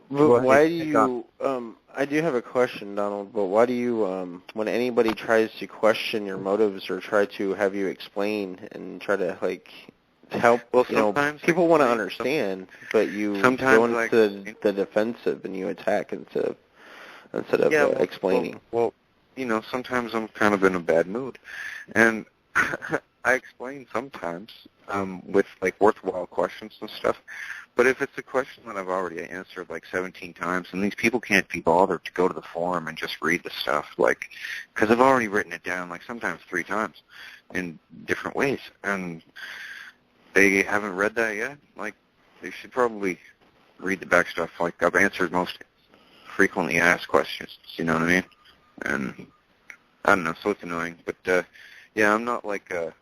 But why do you, I do have a question, Donald, but why do you, when anybody tries to question your motives or try to have you explain and try to, like, help, people want to understand, but you go into the defensive and you attack instead of explaining. Well, sometimes I'm kind of in a bad mood, and I explain sometimes with, like, worthwhile questions and stuff. But if it's a question that I've already answered like 17 times, and these people can't be bothered to go to the forum and just read the stuff, like, because I've already written it down, like, sometimes 3 times in different ways, and they haven't read that yet, like, they should probably read the back stuff. Like, I've answered most frequently asked questions, you know what I mean? And I don't know, so it's annoying. But, yeah, I'm not like a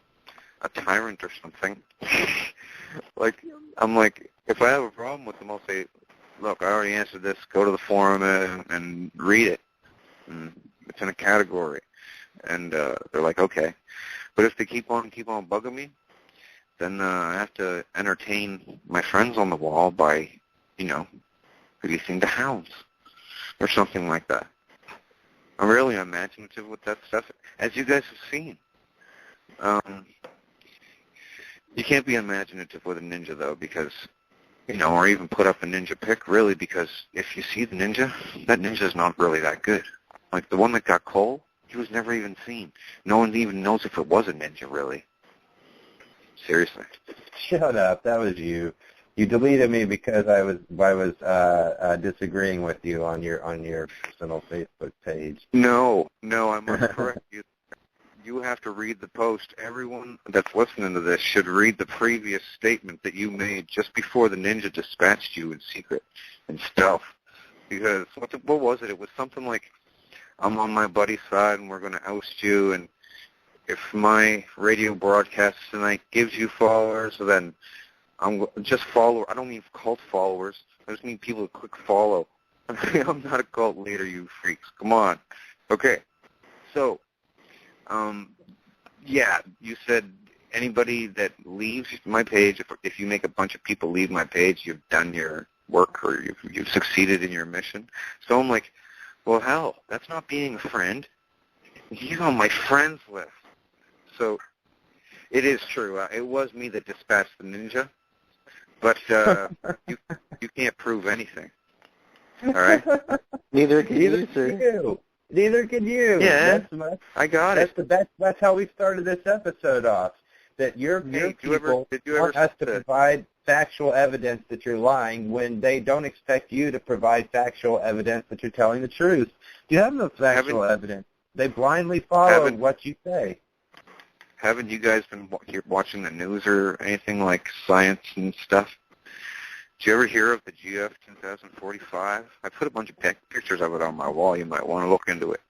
tyrant or something. Like, I'm like, if I have a problem with them, I'll say, look, I already answered this. Go to the forum and read it. And it's in a category. And they're like, okay. But if they keep on bugging me, then I have to entertain my friends on the wall by, releasing the hounds or something like that. I'm really imaginative with that stuff, as you guys have seen. You can't be imaginative with a ninja, though, because, or even put up a ninja pic, really, because if you see the ninja, that ninja's not really that good. Like, the one that got Cole, he was never even seen. No one even knows if it was a ninja, really. Seriously. Shut up. That was you. You deleted me because I was disagreeing with you on your personal Facebook page. No, I must correct you. You have to read the post. Everyone that's listening to this should read the previous statement that you made just before the ninja dispatched you in secret and stealth. Because, what was it? It was something like, I'm on my buddy's side and we're going to oust you, and if my radio broadcast tonight gives you followers, then I'm just follow. I don't mean cult followers. I just mean people who click follow. I'm not a cult leader, you freaks. Come on. Okay. So, yeah, you said anybody that leaves my page, if you make a bunch of people leave my page, you've done your work or you've succeeded in your mission. So I'm like, well, hell, that's not being a friend. He's on my friends list. So it is true. It was me that dispatched the ninja, but you can't prove anything. All right? Neither can you, sir. Neither can you. Yeah, I got it. That's how we started this episode off. That your people want us to provide factual evidence that you're lying when they don't expect you to provide factual evidence that you're telling the truth. You have no factual evidence. They blindly follow what you say. Haven't you guys been watching the news or anything like science and stuff? Did you ever hear of the GF 2045? I put a bunch of pictures of it on my wall. You might want to look into it.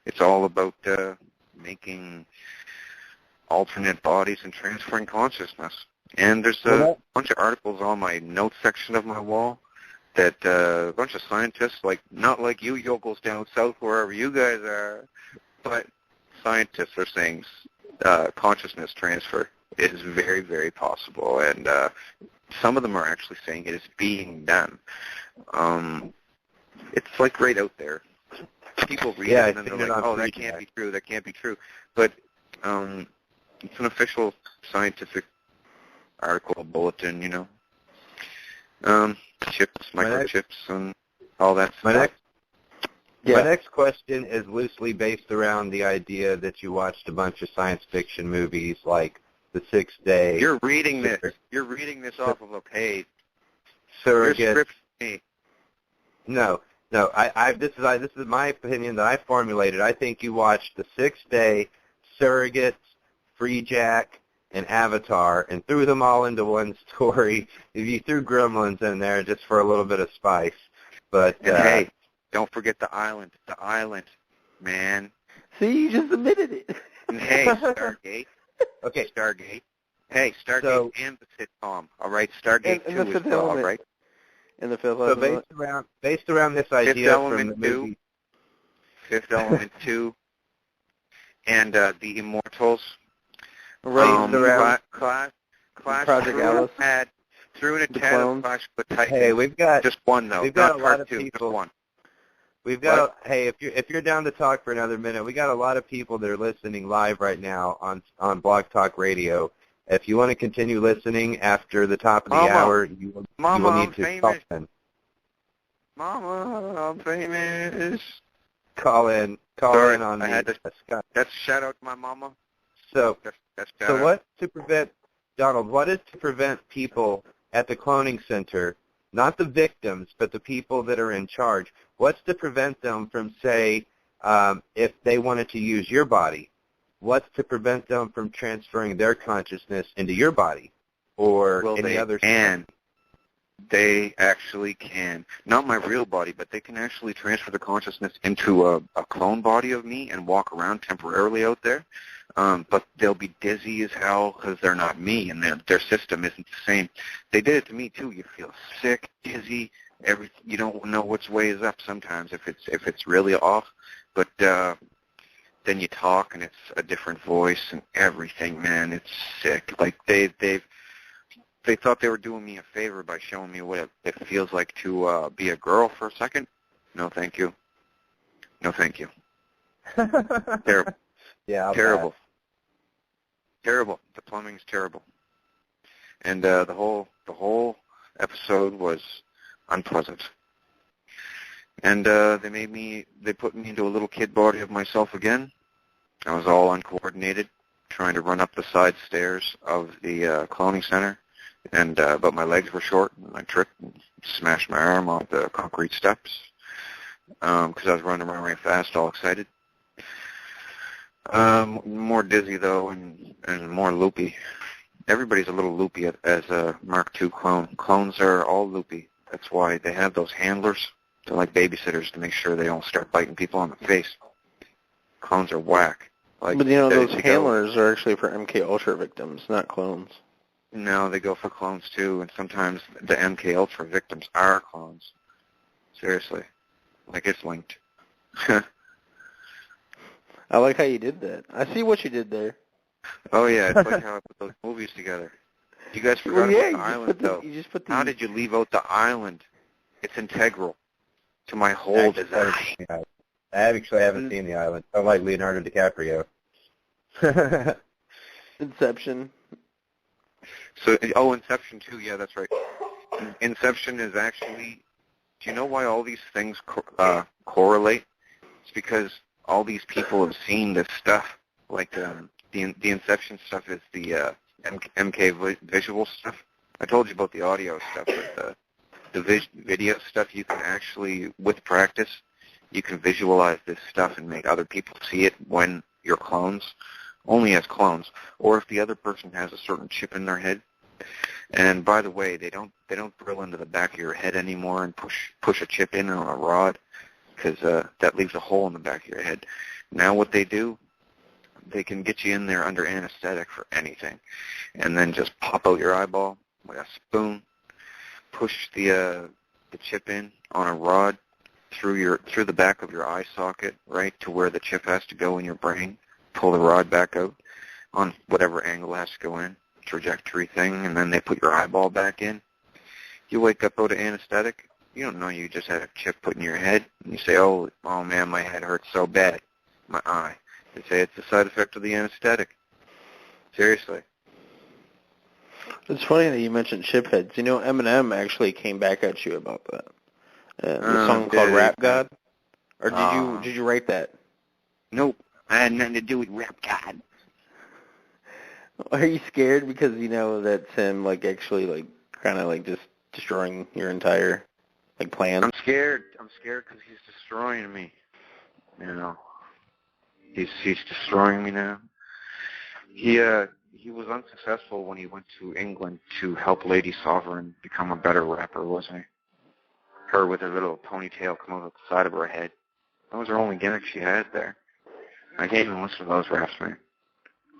It's all about making alternate bodies and transferring consciousness. And there's a bunch of articles on my notes section of my wall that a bunch of scientists, not like you yokels down south wherever you guys are, but scientists are saying consciousness transfer is very, very possible. And some of them are actually saying it is being done. It's like right out there. People read it and they're like, oh, that can't be true, that can't be true. But it's an official scientific article, bulletin, chips, microchips, and all that stuff. My next question is loosely based around the idea that you watched a bunch of science fiction movies like The Sixth Day. You're reading this. You're reading this off of a page. Surrogate. You're scripting me. No. This is my opinion that I formulated. I think you watched The Sixth Day, Surrogates, Free Jack, and Avatar, and threw them all into one story. You threw Gremlins in there just for a little bit of spice. But hey, don't forget the island. The island, man. See, you just admitted it. And hey, Stargate. Okay. Stargate. Hey, Stargate and the sitcom. All right, Stargate 2 as well, all right? In the fifth element. So based around this idea from the movie. Fifth Element 2, and The Immortals. Right around Clash Project Alice. Threw in a The tad clones? of flash, but tight. Hey, we've got just one though. we've got Not a lot part of two, people. just one. We've got hey, if you're down to talk for another minute, we got a lot of people that are listening live right now on Blog Talk Radio. If you want to continue listening after the top of the hour, you will need to call in. Mama, I'm famous. Call in on I had to, Scott. that's a shout out to my mama. So That's So what's to prevent, Donald, what is to prevent people at the cloning center, not the victims, but the people that are in charge, what's to prevent them from, say, if they wanted to use your body, what's to prevent them from transferring their consciousness into your body or any other? They actually can. Not my real body, but they can actually transfer the consciousness into a clone body of me and walk around temporarily out there. But they'll be dizzy as hell because they're not me, and their system isn't the same. They did it to me too. You feel sick, dizzy. You don't know which way is up sometimes if it's really off. But then you talk and it's a different voice and everything. Man, it's sick. Like they thought they were doing me a favor by showing me what it feels like to be a girl for a second. No, thank you. No, thank you. Terrible. Yeah, terrible. Terrible. The plumbing's terrible. And the whole episode was unpleasant. And they put me into a little kid body of myself again. I was all uncoordinated, trying to run up the side stairs of the cloning center. And but my legs were short, and I tripped and smashed my arm off the concrete steps because I was running around really fast, all excited. More dizzy though, and more loopy. Everybody's a little loopy as a Mark II clone. Clones are all loopy. That's why they have those handlers. They're like babysitters to make sure they don't start biting people on the face. Clones are whack. Like, but those handlers are actually for MK Ultra victims, not clones. No, they go for clones too, and sometimes the MK Ultra victims are clones. Seriously. Like, it's linked. I like how you did that. I see what you did there. Oh, yeah, it's like how I put those movies together. You guys forgot about the island, though. How did you leave out the island? It's integral to my whole design. I actually haven't seen the island. I like Leonardo DiCaprio. Inception. So, Inception too. Yeah, that's right. Inception is actually. Do you know why all these things correlate? It's because all these people have seen this stuff. Like the Inception stuff is the MK visual stuff. I told you about the audio stuff, but the video stuff. You can actually, with practice, you can visualize this stuff and make other people see it when you're clones. Only as clones, or if the other person has a certain chip in their head. And by the way, they don't drill into the back of your head anymore and push a chip in on a rod, because that leaves a hole in the back of your head. Now what they do, they can get you in there under anesthetic for anything, and then just pop out your eyeball with a spoon, push the chip in on a rod through the back of your eye socket, right to where the chip has to go in your brain. Pull the rod back out on whatever angle it has to go in, trajectory thing, and then they put your eyeball back in. You wake up out of anesthetic. You don't know you just had a chip put in your head, and you say, oh man, my head hurts so bad, my eye. They say it's a side effect of the anesthetic. Seriously. It's funny that you mentioned chip heads. You know, Eminem actually came back at you about that. The song called Rap God? Or did you write that? Nope. I had nothing to do with Rap God. Are you scared because you know that's him, like, actually, like, kind of, like, just destroying your entire, like, plan? I'm scared. I'm scared because he's destroying me. You know, he's destroying me now. He was unsuccessful when he went to England to help Lady Sovereign become a better rapper, wasn't he? Her with her little ponytail come over the side of her head. That was her only gimmick she had there. I can't even listen to those raps, man.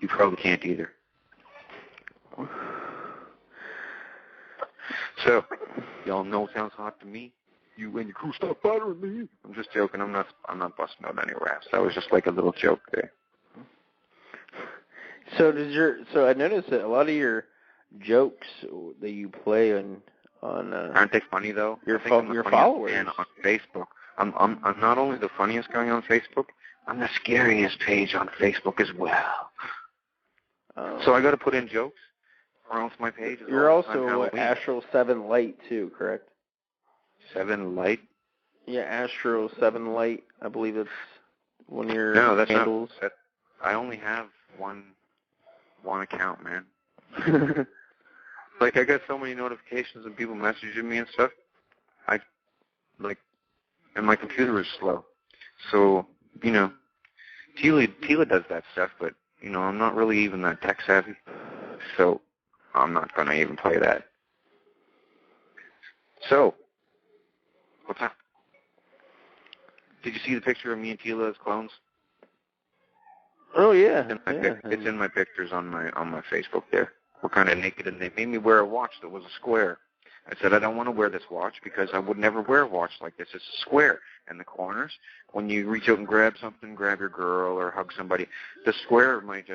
You probably can't either. So, y'all know sounds hot to me. You and your crew stop bothering me. I'm just joking. I'm not busting out any raps. That was just like a little joke there. So I noticed that a lot of your jokes that you play on Aren't they funny though? your I think I'm the funniest followers. man on Facebook. I'm not only the funniest guy on Facebook, I'm the scariest page on Facebook as well. So I got to put in jokes, or else my page is You're all the time also Halloween. Astral 7 Light too, correct? 7 Light? Yeah, Astro 7 Light. I believe it's one of your No, that's handles. not. I only have one account, man. Like, I get so many notifications and people messaging me and stuff. And my computer is slow. So, you know, Tila does that stuff, but, you know, I'm not really even that tech savvy. So, I'm not going to even play that. So, what's up? Did you see the picture of me and Tila as clones? Oh yeah, It's in my pictures on my Facebook there. We're kind of naked, and they made me wear a watch that was a square. I said, I don't want to wear this watch because I would never wear a watch like this. It's a square. And the corners, when you reach out and grab something, grab your girl or hug somebody, the square might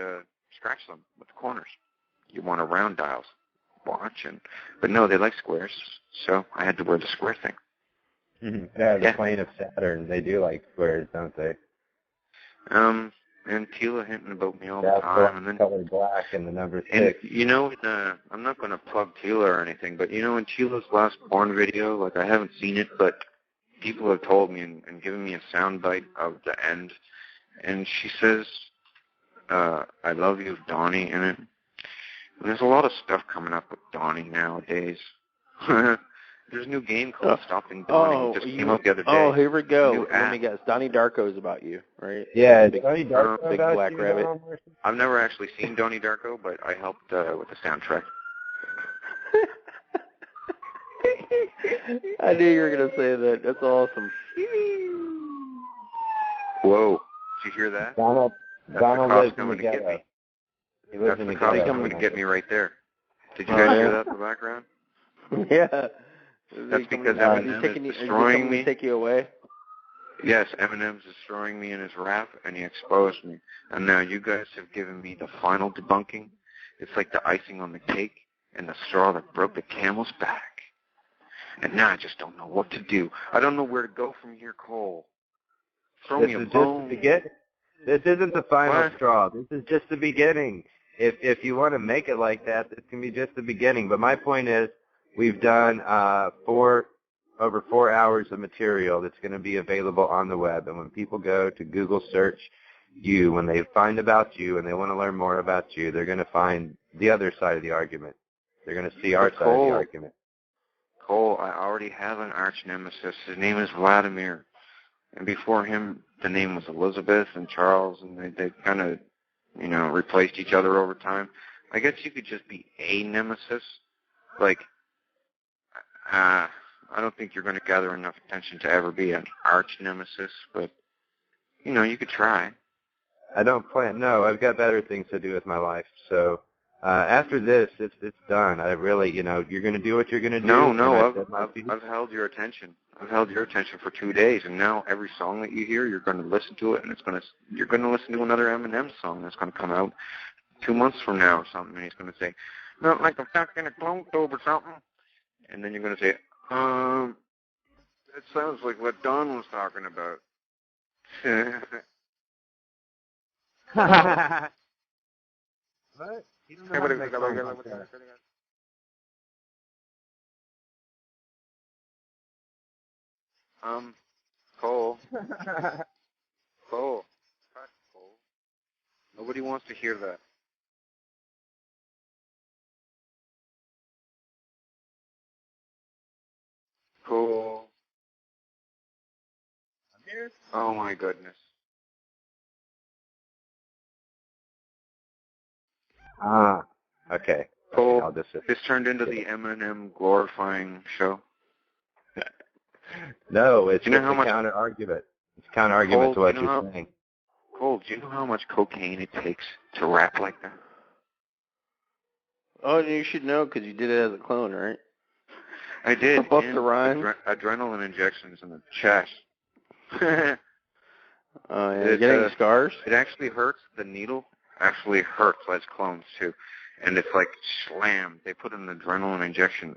scratch them with the corners. You want a round dials watch, but no, they like squares, so I had to wear the square thing. Yeah, the plane of Saturn, they do like squares, don't they? And Tila hinting about me all the time, and then color black and the number 6. And you know, I'm not going to plug Tila or anything, but you know, in Tila's last porn video, like I haven't seen it, but people have told me and given me a sound bite of the end, and she says, "I love you, Donnie," in it. And there's a lot of stuff coming up with Donnie nowadays. There's a new game called Stopping Donnie. It just came out the other day. Oh, here we go. Let me guess. Donnie Darko's about you, right? Yeah, big, Donnie Darko big about black you, rabbit. I've never actually seen Donnie Darko, but I helped with the soundtrack. I knew you were going to say that. That's awesome. Whoa. Did you hear that? Donald lives in the ghetto. He lives in the ghetto. That's coming to get me right there. Did you guys hear that in the background? Yeah. That's because Eminem is destroying me. Take you away? Yes, Eminem's destroying me in his rap, and he exposed me. And now you guys have given me the final debunking. It's like the icing on the cake and the straw that broke the camel's back. And now I just don't know what to do. I don't know where to go from here, Cole. Throw me a bone. This isn't the final straw. This is just the beginning. If you want to make it like that, this can be just the beginning. But my point is, we've done over 4 hours of material that's going to be available on the web. And when people go to Google search you, when they find about you and they want to learn more about you, they're going to find the other side of the argument. They're going to see our side of the argument. Cole, I already have an arch nemesis. His name is Vladimir. And before him, the name was Elizabeth and Charles, and they kind of, you know, replaced each other over time. I guess you could just be a nemesis. Like, I don't think you're going to gather enough attention to ever be an arch nemesis, but, you know, you could try. I don't plan. No, I've got better things to do with my life. So after this, it's done. I really, you know, you're going to do what you're going to do. No, I've held your attention. I've held your attention for 2 days, and now every song that you hear, you're going to listen to it, and you're going to listen to another Eminem song that's going to come out 2 months from now or something, and he's going to say, "Not like I'm stuck in a clone tube or something," and then you're going to say, "It sounds like what Don was talking about." What? You don't know Cole. Cole. Nobody wants to hear that. Cole. I'm here. Oh my goodness. Okay. Cole, this turned into the Eminem glorifying show. No, it's just a counter-argument. It's counter-argument to what you're saying. Cole, do you know how much cocaine it takes to rap like that? Oh, you should know because you did it as a clone, right? I did. Busta Rhymes. Adrenaline injections in the chest. You're getting scars? It actually hurts. The needle actually hurts as clones, too. and it's like slam. They put an adrenaline injection